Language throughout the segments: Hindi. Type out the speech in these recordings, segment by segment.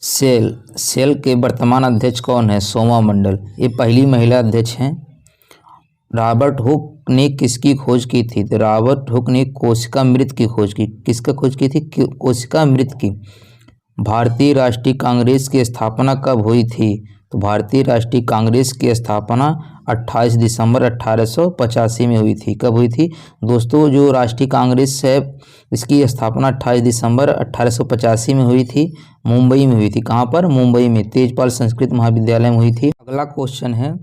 सेल के वर्तमान अध्यक्ष कौन है? सोमा मंडल, ये पहली महिला अध्यक्ष हैं। रॉबर्ट हुक ने किसकी खोज की थी? तो रॉबर्ट हुक ने कोशिका मृत की खोज की। किसका खोज की थी? कोशिका मृत की। भारतीय राष्ट्रीय कांग्रेस की स्थापना कब हुई थी? तो भारतीय राष्ट्रीय कांग्रेस की स्थापना 28 दिसंबर 1885 में हुई थी। कब हुई थी दोस्तों? जो राष्ट्रीय कांग्रेस है इसकी स्थापना 28 दिसंबर 1885 में हुई थी। मुंबई में हुई थी। कहाँ पर? मुंबई में तेजपाल संस्कृत महाविद्यालय में हुई थी। अगला क्वेश्चन है,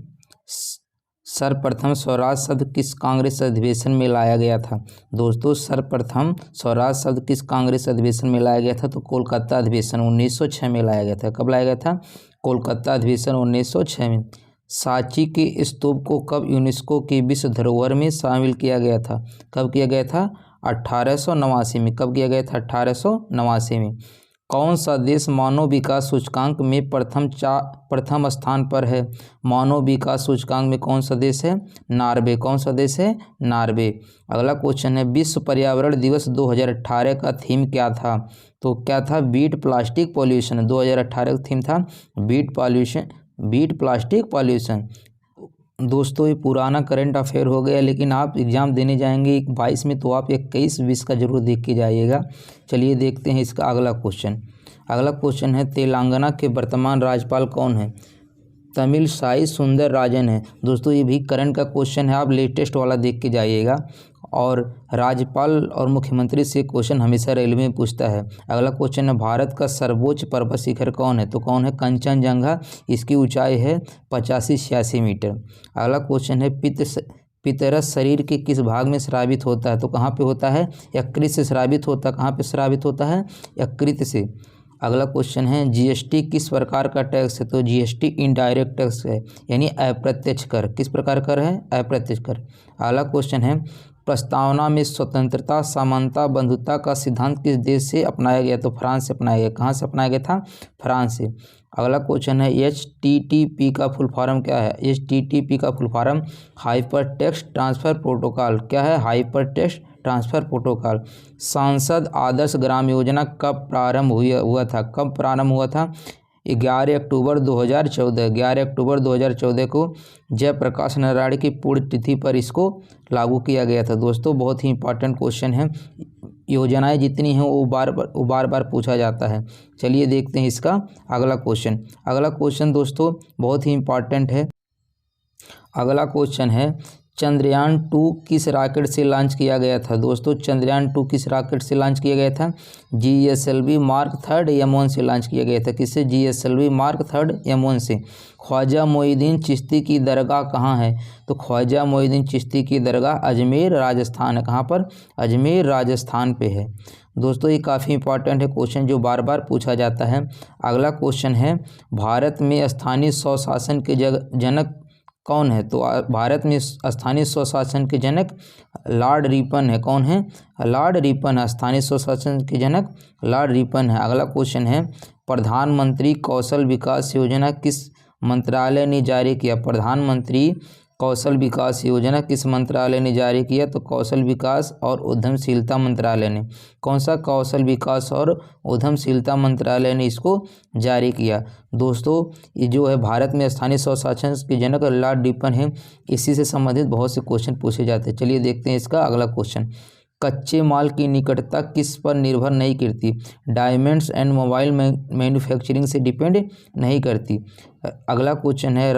सर्वप्रथम स्वराज शब्द किस कांग्रेस अधिवेशन में लाया गया था? दोस्तों सर्वप्रथम स्वराज शब्द किस कांग्रेस अधिवेशन में लाया गया था? तो कोलकाता अधिवेशन 1906 में लाया गया था। कब लाया गया था? कोलकाता अधिवेशन 1906 में। सांची के स्तूप को कब यूनेस्को की विश्व धरोहर में शामिल किया गया था? कब किया गया था? 1889 में। कब किया गया था? 1889 में। कौन सा देश मानव विकास सूचकांक में प्रथम स्थान पर है? मानव विकास सूचकांक में कौन सा देश है? नॉर्वे। कौन सा देश है? नॉर्वे। अगला क्वेश्चन है, विश्व पर्यावरण दिवस 2018 का थीम क्या था? तो क्या था? Beat plastic pollution. 2018 का थीम था बीट प्लास्टिक पॉल्यूशन। दोस्तों ये पुराना करंट अफेयर हो गया, लेकिन आप एग्ज़ाम देने जाएंगे 22 में तो आप 21-20 का जरूर देख के जाइएगा। चलिए देखते हैं इसका अगला क्वेश्चन। अगला क्वेश्चन है, तेलंगाना के वर्तमान राज्यपाल कौन है? तमिलसाई सुंदरराजन है। दोस्तों ये भी करंट का क्वेश्चन है, आप लेटेस्ट वाला देख के जाइएगा। और राज्यपाल और मुख्यमंत्री से क्वेश्चन हमेशा रेलवे में पूछता है। अगला क्वेश्चन है, भारत का सर्वोच्च पर्वत शिखर कौन है? तो कौन है? कंचनजंगा। इसकी ऊंचाई है 85-86 मीटर। अगला क्वेश्चन है, पितरस शरीर के किस भाग में स्रावित होता है? तो कहाँ पे होता है? यकृत से स्रावित होता है। कहाँ पे स्रावित होता है? यकृत से। अगला क्वेश्चन है, जीएसटी किस प्रकार का टैक्स है? तो जीएसटी इनडायरेक्ट टैक्स है, यानी अप्रत्यक्ष कर। किस प्रकार कर है? अप्रत्यक्ष कर। अगला क्वेश्चन है, प्रस्तावना में स्वतंत्रता, समानता, बंधुता का सिद्धांत किस देश से अपनाया गया? तो फ्रांस से अपनाया गया। कहाँ से अपनाया गया था? फ्रांस से। अगला क्वेश्चन है, HTTP का फुल फॉर्म क्या है? HTTP का full form hyper text transfer protocol. क्या है? Hyper text transfer protocol. सांसद आदर्श ग्राम योजना कब प्रारंभ हुआ था? कब प्रारंभ हुआ था? 11 अक्टूबर 2014। 11 अक्टूबर 2014 को जयप्रकाश नारायण की पुण्यतिथि पर इसको लागू किया गया था। दोस्तों बहुत ही इंपॉर्टेंट क्वेश्चन है, योजनाएं जितनी हैं वो बार बार पूछा जाता है। चलिए देखते हैं इसका अगला क्वेश्चन। अगला क्वेश्चन दोस्तों बहुत ही इंपॉर्टेंट है। अगला क्वेश्चन है, चंद्रयान 2 किस रॉकेट से लॉन्च किया गया था? दोस्तों चंद्रयान 2 किस रॉकेट से लॉन्च किया गया था? GSLV मार्क 3 M1 से लॉन्च किया गया था। किससे? GSLV मार्क 3 M1 से। ख्वाजा मोइनुद्दीन चिश्ती की दरगाह कहाँ है? तो ख्वाजा मोइनुद्दीन चिश्ती की दरगाह अजमेर राजस्थान है। कहाँ पर? अजमेर राजस्थान पे है। दोस्तों ये काफ़ी इंपॉर्टेंट है क्वेश्चन, जो बार बार पूछा जाता है। अगला क्वेश्चन है, भारत में स्थानीय स्वशासन के जनक कौन है? तो भारत में स्थानीय स्वशासन के जनक लॉर्ड रिपन है। कौन है? लॉर्ड रिपन है। स्थानीय स्वशासन के जनक लॉर्ड रिपन है। अगला क्वेश्चन है, प्रधानमंत्री कौशल विकास योजना किस मंत्रालय ने जारी किया? प्रधानमंत्री कौशल विकास योजना किस मंत्रालय ने जारी किया? तो कौशल विकास और उद्यमशीलता मंत्रालय ने। कौन सा? कौशल विकास और उद्यमशीलता मंत्रालय ने इसको जारी किया। दोस्तों ये जो है भारत में स्थानीय स्वशासन के जनक लॉर्ड रिपन है, इसी से संबंधित बहुत से क्वेश्चन पूछे जाते हैं। चलिए देखते हैं इसका अगला क्वेश्चन। कच्चे माल की निकटता किस पर निर्भर नहीं करती? डायमंड्स एंड मोबाइल मैन्युफैक्चरिंग से डिपेंड नहीं करती। अगला क्वेश्चन है,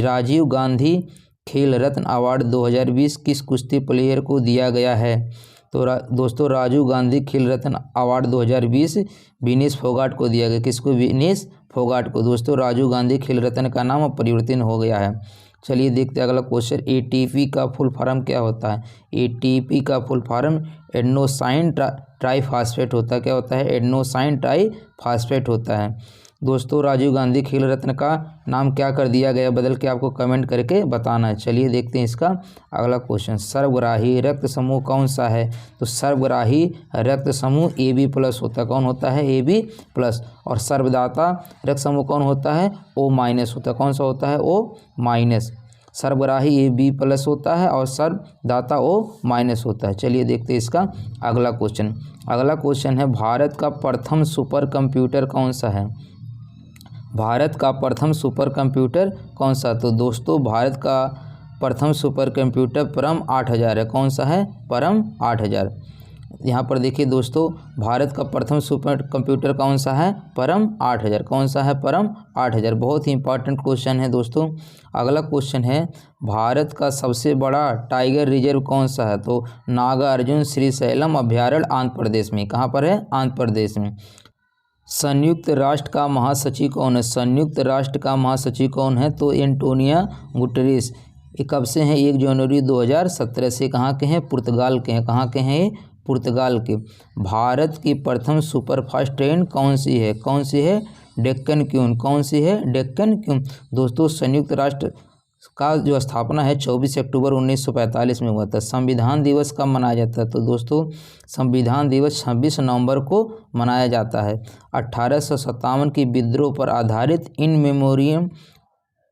राजीव गांधी खेल रत्न अवार्ड 2020 किस कुश्ती प्लेयर को दिया गया है? तो दोस्तों राजीव गांधी खेल रत्न अवार्ड 2020 विनेश फोगाट को दिया गया। किसको? विनेश फोगाट को। दोस्तों राजीव गांधी खेल रत्न का नाम परिवर्तन हो गया है। चलिए देखते हैं अगला क्वेश्चन। ATP का फुल फॉर्म क्या होता है? ATP का फुल फॉर्म एडेनोसाइन ट्राईफॉस्फेट होता है। क्या होता है? एडेनोसाइन ट्राईफॉस्फेट होता है। दोस्तों राजीव गांधी खेल रत्न का नाम क्या कर दिया गया बदल के? आपको कमेंट करके बताना है। चलिए देखते हैं इसका अगला क्वेश्चन। सर्वग्राही रक्त समूह कौन सा है? तो सर्वग्राही रक्त समूह AB+ होता है। कौन होता है? AB+। और सर्वदाता रक्त समूह कौन होता है? O- होता है। कौन सा होता है? O-। सर्वग्राही AB+ होता है और सर्वदाता O- होता है। चलिए देखते हैं इसका अगला क्वेश्चन। अगला क्वेश्चन है, भारत का प्रथम सुपर कंप्यूटर कौन सा है? भारत का प्रथम सुपर कंप्यूटर कौन सा? तो दोस्तों भारत का प्रथम सुपर कंप्यूटर परम 8000 है। कौन सा है? परम 8000। यहाँ पर देखिए दोस्तों, भारत का प्रथम सुपर कंप्यूटर कौन सा है? परम 8000। कौन सा है? परम 8000। बहुत ही इंपॉर्टेंट क्वेश्चन है दोस्तों। अगला क्वेश्चन है, भारत का सबसे बड़ा टाइगर रिजर्व कौन सा है? तो नागार्जुन श्रीशैलम अभयारण्य आंध्र प्रदेश में। कहाँ पर है? आंध्र प्रदेश में। संयुक्त राष्ट्र का महासचिव कौन है? संयुक्त राष्ट्र का महासचिव कौन है? तो एंटोनियो गुटेरेस। ये कब से हैं? 1 जनवरी 2017 से। कहाँ के हैं? पुर्तगाल के हैं। कहाँ के हैं? पुर्तगाल के। भारत की प्रथम सुपरफास्ट ट्रेन कौन सी है? कौन सी है? डेक्कन क्वीन। कौन सी है? डेक्कन क्वीन। दोस्तों संयुक्त राष्ट्र का जो स्थापना है 24 अक्टूबर 1945 में हुआ था। संविधान दिवस कब मनाया जाता है? तो दोस्तों संविधान दिवस 26 नवंबर को मनाया जाता है। 1857 की विद्रोह पर आधारित इन मेमोरियम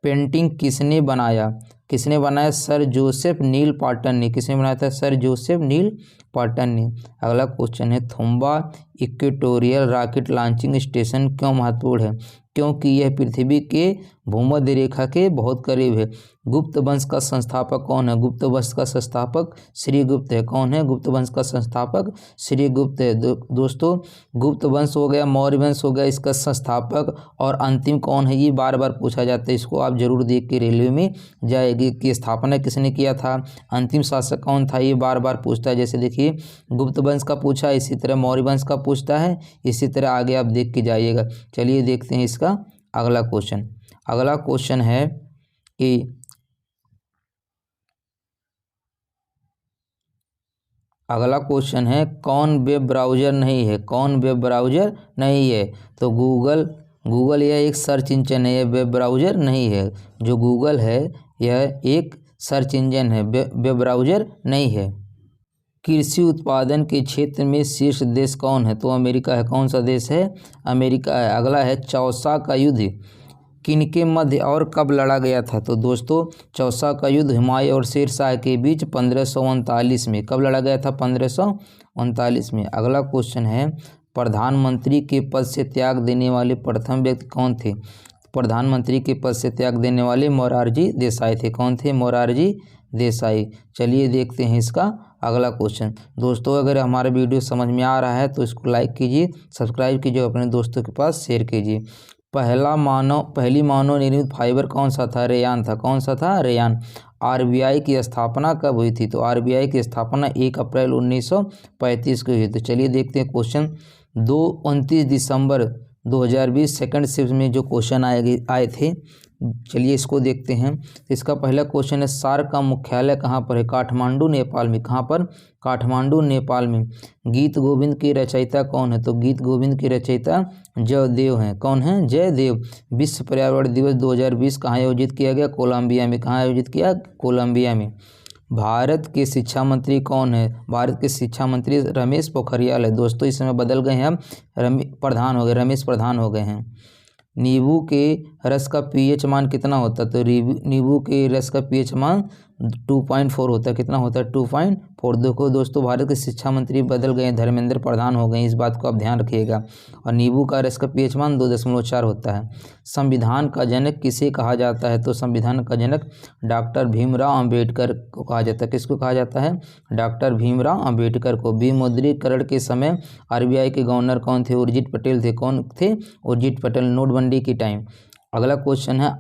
पेंटिंग किसने बनाया? किसने बनाया? सर जोसेफ नील पाटन ने। किसने बनाया था? सर जोसेफ नील पाटन ने। अगला क्वेश्चन है, थोम्बा इक्वेटोरियल रॉकेट लॉन्चिंग स्टेशन क्यों महत्वपूर्ण है? क्योंकि यह पृथ्वी के भूमध्य रेखा के बहुत करीब है। गुप्त वंश का संस्थापक कौन है? गुप्त वंश का संस्थापक श्रीगुप्त है। कौन है? गुप्त वंश का संस्थापक श्रीगुप्त है। दोस्तों गुप्त वंश हो गया, मौर्य वंश हो गया, इसका संस्थापक और अंतिम कौन है? ये बार बार पूछा जाता है। इसको आप जरूर देख के रेलवे में जाएगी कि स्थापना किसने किया था, अंतिम शासक कौन था, ये बार बार पूछता है। जैसे देखिए गुप्त वंश का पूछा, इसी तरह मौर्य वंश का पूछता है, इसी तरह आगे आप देख के जाइएगा। चलिए देखते हैं इसका अगला क्वेश्चन। अगला क्वेश्चन है कि अगला क्वेश्चन है, कौन वेब ब्राउज़र नहीं है? कौन वेब ब्राउज़र नहीं है? तो गूगल यह एक सर्च इंजन है, यह वेब ब्राउज़र नहीं है। जो गूगल है यह एक सर्च इंजन है, वेब ब्राउज़र नहीं है। कृषि उत्पादन के क्षेत्र में शीर्ष देश कौन है? तो अमेरिका है। कौन सा देश है? अमेरिका है। अगला है, चौसा का युद्ध किनके मध्य और कब लड़ा गया था? तो दोस्तों चौसा का युद्ध हुमायूं और शेर शाह के बीच 1539 में। कब लड़ा गया था? 1539 में। अगला क्वेश्चन है, प्रधानमंत्री के पद से त्याग देने वाले प्रथम व्यक्ति कौन थे? प्रधानमंत्री के पद से त्याग देने वाले मोरारजी देसाई थे। कौन थे? मोरारजी देसाई। चलिए देखते हैं इसका अगला क्वेश्चन। दोस्तों अगर हमारा वीडियो समझ में आ रहा है तो इसको लाइक कीजिए, सब्सक्राइब कीजिए, अपने दोस्तों के पास शेयर कीजिए। पहली मानव निर्मित फाइबर कौन सा था? रेयान था। कौन सा था? रेयान। आरबीआई की स्थापना कब हुई थी? तो आरबीआई की स्थापना 1 अप्रैल 1935 को हुई थी। चलिए देखते हैं क्वेश्चन। 29 दिसंबर 2020 सेकंड शिफ्ट में जो क्वेश्चन आए थे, चलिए इसको देखते हैं। इसका पहला क्वेश्चन है, सार्क का मुख्यालय कहाँ पर है? काठमांडू नेपाल में। कहाँ पर? काठमांडू नेपाल में। गीत गोविंद के रचयिता कौन है? तो गीत गोविंद के रचयिता जयदेव हैं। कौन है? जयदेव। विश्व पर्यावरण दिवस 2020 कहाँ आयोजित किया गया? कोलंबिया में। कहाँ आयोजित किया? कोलंबिया में। भारत के शिक्षा मंत्री कौन है? भारत के शिक्षा मंत्री रमेश पोखरियाल है। दोस्तों इस समय बदल गए हैं, अब प्रधान हो गए, रमेश प्रधान हो गए हैं। नींबू के रस का पीएच मान कितना होता है? तो नींबू के रस का पीएच मान 2.4 होता है। कितना होता है? 2.4। देखो दोस्तों भारत के शिक्षा मंत्री बदल गए, धर्मेंद्र प्रधान हो गए, इस बात को आप ध्यान रखिएगा। और नींबू का रस का पीएच मान 2.4 होता है। संविधान का जनक किसे कहा जाता है? तो संविधान का जनक डॉक्टर भीमराव अम्बेडकर को कहा जाता है। किसको कहा जाता है? डॉक्टर भीमराव अम्बेडकर को। विमुद्रीकरण के समय आरबीआई के गवर्नर कौन थे? उर्जित पटेल थे। कौन थे? उर्जित पटेल, नोटबंदी के टाइम। अगला क्वेश्चन है,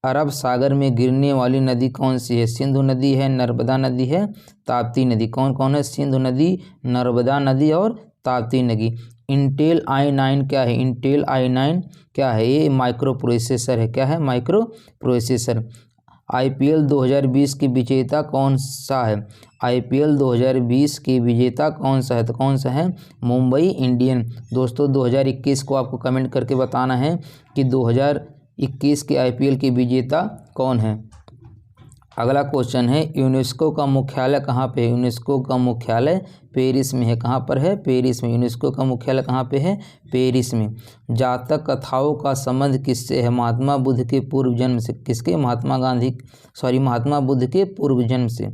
अरब सागर में गिरने वाली नदी कौन सी है? सिंधु नदी है, नर्मदा नदी है, ताप्ती नदी। कौन कौन है? सिंधु नदी, नर्मदा नदी और ताप्ती नदी। इंटेल i9 क्या है? इंटेल i9 क्या है? ये माइक्रो प्रोसेसर है। क्या है? Micro processor. IPL 2020 की विजेता कौन सा है? IPL 2020 की विजेता कौन सा है? तो कौन सा है? मुंबई इंडियन। दोस्तों 2021 को आपको कमेंट करके बताना है कि 2021 के IPL की विजेता कौन है। अगला क्वेश्चन है, यूनेस्को का मुख्यालय कहाँ पे है? यूनेस्को का मुख्यालय पेरिस में है। कहाँ पर है? पेरिस में। यूनेस्को का मुख्यालय कहाँ पे है? पेरिस में। जातक कथाओं का संबंध किससे है? महात्मा बुद्ध के पूर्व जन्म से। किसके? महात्मा बुद्ध के पूर्व जन्म से।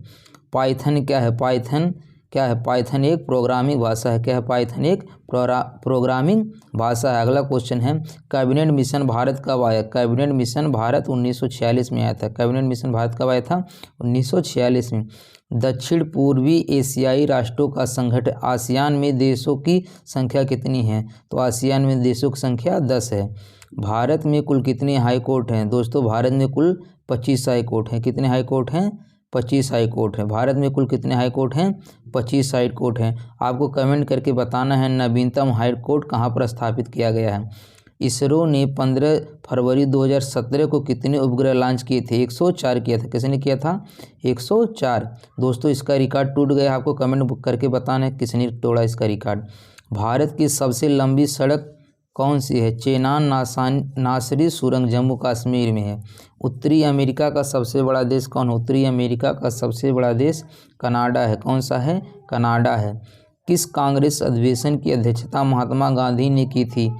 पाइथन क्या है? पाइथन क्या है? पाइथन एक प्रोग्रामिंग भाषा है। क्या है? पाइथन एक प्रोग्रामिंग भाषा है। अगला क्वेश्चन है कैबिनेट मिशन भारत कब आया? कैबिनेट मिशन भारत 1946 में आया था। कैबिनेट मिशन भारत कब आया था? 1946 में। दक्षिण पूर्वी एशियाई राष्ट्रों का संगठन आसियान में देशों की संख्या कितनी है? तो आसियान में देशों की संख्या 10 है। भारत में कुल कितने हाई कोर्ट हैं? दोस्तों भारत में कुल 25 हाई कोर्ट हैं। कितने हाई कोर्ट हैं? 25 हाई कोर्ट हैं। भारत में कुल कितने हाई कोर्ट हैं? 25 हाई कोर्ट हैं। आपको कमेंट करके बताना है नवीनतम हाई कोर्ट कहाँ पर स्थापित किया गया है। इसरो ने 15 फरवरी 2017 को कितने उपग्रह लॉन्च किए थे? 104 किया था। किसने किया था? 104। दोस्तों इसका रिकॉर्ड टूट गया। आपको कमेंट करके बताना है किसने तोड़ा इसका रिकॉर्ड। भारत की सबसे लंबी सड़क कौन सी है? चेनान नासरी सुरंग जम्मू कश्मीर में है। उत्तरी अमेरिका का सबसे बड़ा देश कौन है? उत्तरी अमेरिका का सबसे बड़ा देश कनाडा है। कौन सा है? कनाडा है। किस कांग्रेस अधिवेशन की अध्यक्षता महात्मा गांधी ने की थी?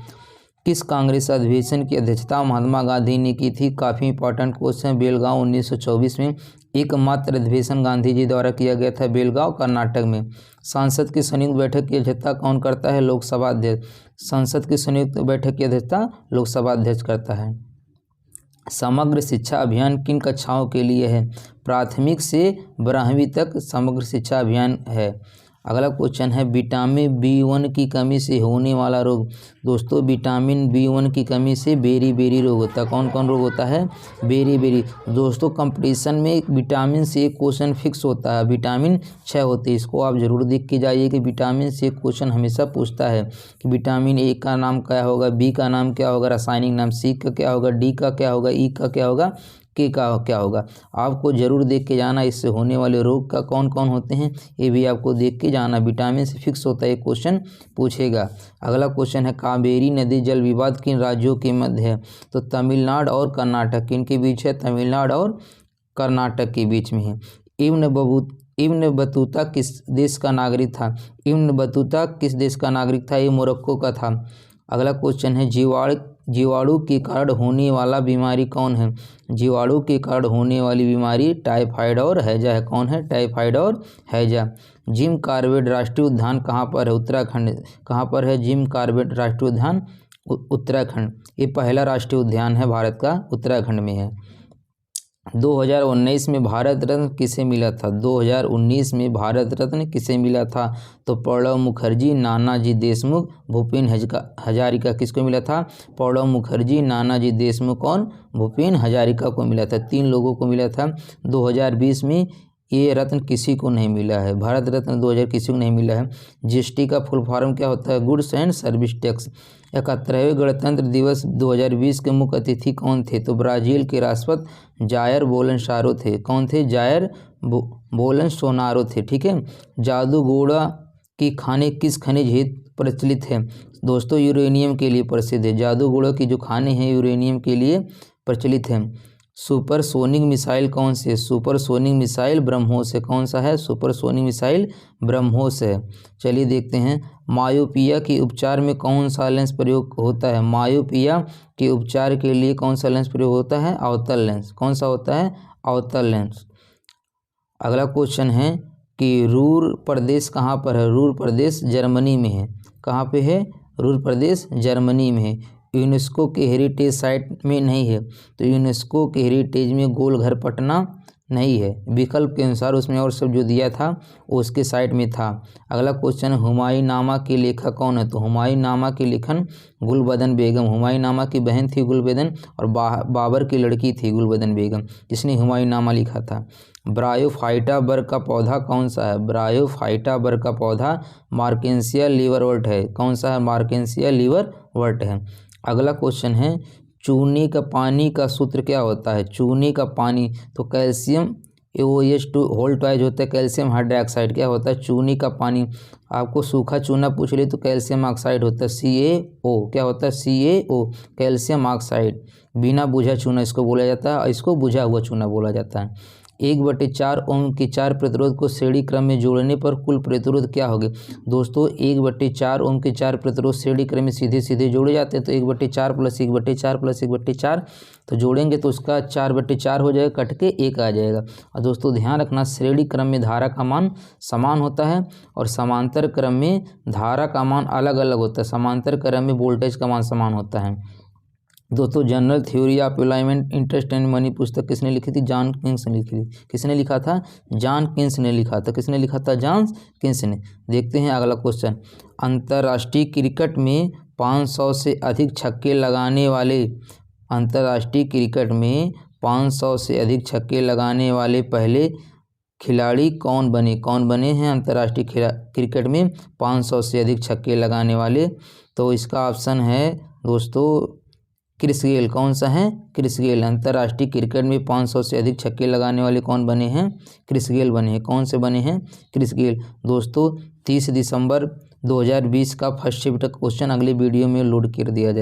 किस कांग्रेस अधिवेशन की अध्यक्षता महात्मा गांधी ने की थी? काफ़ी इंपॉर्टेंट क्वेश्चन। बेलगांव 1924 में एकमात्र अधिवेशन गांधी जी द्वारा किया गया था, बेलगांव कर्नाटक में। संसद की संयुक्त बैठक की अध्यक्षता कौन करता है? लोकसभा अध्यक्ष। संसद की संयुक्त बैठक की अध्यक्षता लोकसभा अध्यक्ष करता है। समग्र शिक्षा अभियान किन कक्षाओं के लिए है? प्राथमिक से 12वीं तक समग्र शिक्षा अभियान है। अगला क्वेश्चन है विटामिन B1 की कमी से होने वाला रोग। दोस्तों विटामिन B1 की कमी से बेरी रोग होता है। कौन कौन रोग होता है? बेरी। दोस्तों कंपटीशन में विटामिन से एक क्वेश्चन फिक्स होता है, विटामिन 6 होते हैं। इसको आप जरूर देख के जाइए कि विटामिन से एक क्वेश्चन हमेशा पूछता है कि विटामिन ए का नाम क्या होगा, बी का नाम क्या होगा, रासायनिक नाम, सी का क्या होगा, डी का क्या होगा, ई का क्या होगा, के का क्या होगा। आपको जरूर देख के जाना इससे होने वाले रोग का कौन कौन होते हैं, ये भी आपको देख के जाना। विटामिन से फिक्स होता है, क्वेश्चन पूछेगा। अगला क्वेश्चन है कावेरी नदी जल विवाद किन राज्यों के मध्य है? तो तमिलनाडु और कर्नाटक। किन के बीच है? तमिलनाडु और कर्नाटक के बीच में है। इब्न बतूता किस देश का नागरिक था? इब्न बतूता किस देश का नागरिक था? ये मोरक्को का था। अगला क्वेश्चन है जीवाणु के कारण होने वाला बीमारी कौन है? जीवाणु के कारण होने वाली बीमारी टाइफाइड और हैजा है। कौन है? टाइफाइड और हैजा। जिम कॉर्बेट राष्ट्रीय उद्यान कहाँ पर है? उत्तराखंड। कहाँ पर है जिम कॉर्बेट राष्ट्रीय उद्यान? उत्तराखंड। ये पहला राष्ट्रीय उद्यान है भारत का, उत्तराखंड में है। 2019 में भारत रत्न किसे मिला था? 2019 में भारत रत्न किसे मिला था? तो प्रणब मुखर्जी, नानाजी देशमुख, भूपेन हजारिका। किसको मिला था? प्रणब मुखर्जी, नानाजी देशमुख और भूपेन हजारिका को मिला था। 3 लोगों को मिला था। 2020 में ये रत्न किसी को नहीं मिला है, भारत रत्न 2000 किसी को नहीं मिला है। जीएसटी का फुल फॉर्म क्या होता है? Goods and service tax. 71वें गणतंत्र दिवस 2020 के मुख्य अतिथि कौन थे? तो ब्राज़ील के राष्ट्रपति जायर बोल्सोनारो थे। कौन थे? जायर बोल्सोनारो थे। ठीक है। जादूगोड़ा की खाने किस खनिज हेतु प्रचलित है? दोस्तों यूरेनियम के लिए प्रसिद्ध है। जादूगोड़ा की जो खाने हैं यूरेनियम के लिए प्रचलित है। सुपरसोनिक मिसाइल कौन से? सुपरसोनिक मिसाइल ब्रह्मोस है। कौन सा है? सुपरसोनिक मिसाइल ब्रह्मोस है। चलिए देखते हैं मायोपिया के उपचार में कौन सा लेंस प्रयोग होता है? मायोपिया के उपचार के लिए कौन सा लेंस प्रयोग होता है? अवतल लेंस। कौन सा होता है? अवतल लेंस। अगला क्वेश्चन है कि रूर प्रदेश कहाँ पर है? रूर प्रदेश जर्मनी में है। कहाँ पे है? रूर प्रदेश जर्मनी में है। यूनेस्को के हेरिटेज साइट में नहीं है, तो यूनेस्को के हेरिटेज में गोल घर पटना नहीं है। विकल्प के अनुसार उसमें और सब जो दिया था वो उसके साइड में था। अगला क्वेश्चन हुमायूं नामा के लेखक कौन है? तो हुमायूं नामा की लेखन गुलबदन बेगम। हुमायूं नामा की बहन थी गुलबदन और बाबर की लड़की थी गुलबदन बेगम, जिसने हुमायूं नामा लिखा था। ब्रायोफाइटा वर्ग का पौधा कौन सा है? ब्रायोफाइटा वर्ग का पौधा मार्केंसिया लीवरवर्ट है। कौन सा है? मार्केंसिया लीवरवर्ट है। अगला क्वेश्चन है चूने का पानी का सूत्र क्या होता है? चूने का पानी तो कैल्शियम AOH2 होल ट्वाइज होता है, कैल्शियम हाइड्रोक्साइड। क्या होता है? चूने का पानी। आपको सूखा चूना पूछ ले तो कैल्शियम ऑक्साइड होता है, CaO। क्या होता है? CaO, calcium oxide. बिना बुझा चूना इसको बोला जाता है और इसको बुझा हुआ चूना बोला जाता है। 1/4 ओम के 4 प्रतिरोध को श्रेणी क्रम में जोड़ने पर कुल प्रतिरोध क्या होगा। दोस्तों 1/4 ओम के 4 प्रतिरोध श्रेणी क्रम में सीधे सीधे जोड़े जाते हैं, तो 1/4 + 1/4 + 1/4 तो जोड़ेंगे तो उसका 4/4 हो जाएगा, कट के 1 आ जाएगा। और दोस्तों ध्यान रखना, श्रेणी क्रम में धारा का मान समान होता है और समांतर क्रम में धारा का मान अलग अलग होता है। समांतर क्रम में वोल्टेज का मान समान होता है। दोस्तों general theory of employment interest and money पुस्तक किसने लिखी थी। जॉन किन्स ने लिखी थी। किसने लिखा था। जॉन किन्स ने लिखा था। किसने लिखा था। जॉन किन्स ने। देखते हैं अगला क्वेश्चन। अंतर्राष्ट्रीय क्रिकेट में 500 से अधिक छक्के लगाने वाले अंतर्राष्ट्रीय क्रिकेट में 500 से अधिक छक्के लगाने वाले पहले खिलाड़ी कौन बने। कौन बने हैं अंतर्राष्ट्रीय क्रिकेट में 500 से अधिक छक्के लगाने वाले। तो इसका ऑप्शन है दोस्तों क्रिस गेल। कौन सा है। Chris Gayle. अंतर्राष्ट्रीय क्रिकेट में 500 से अधिक छक्के लगाने वाले कौन बने हैं। क्रिस गेल बने हैं। कौन से बने हैं। Chris Gayle. दोस्तों 30 दिसंबर 2020 का फर्स्ट शिफ्ट क्वेश्चन अगले वीडियो में लोड कर दिया जाए।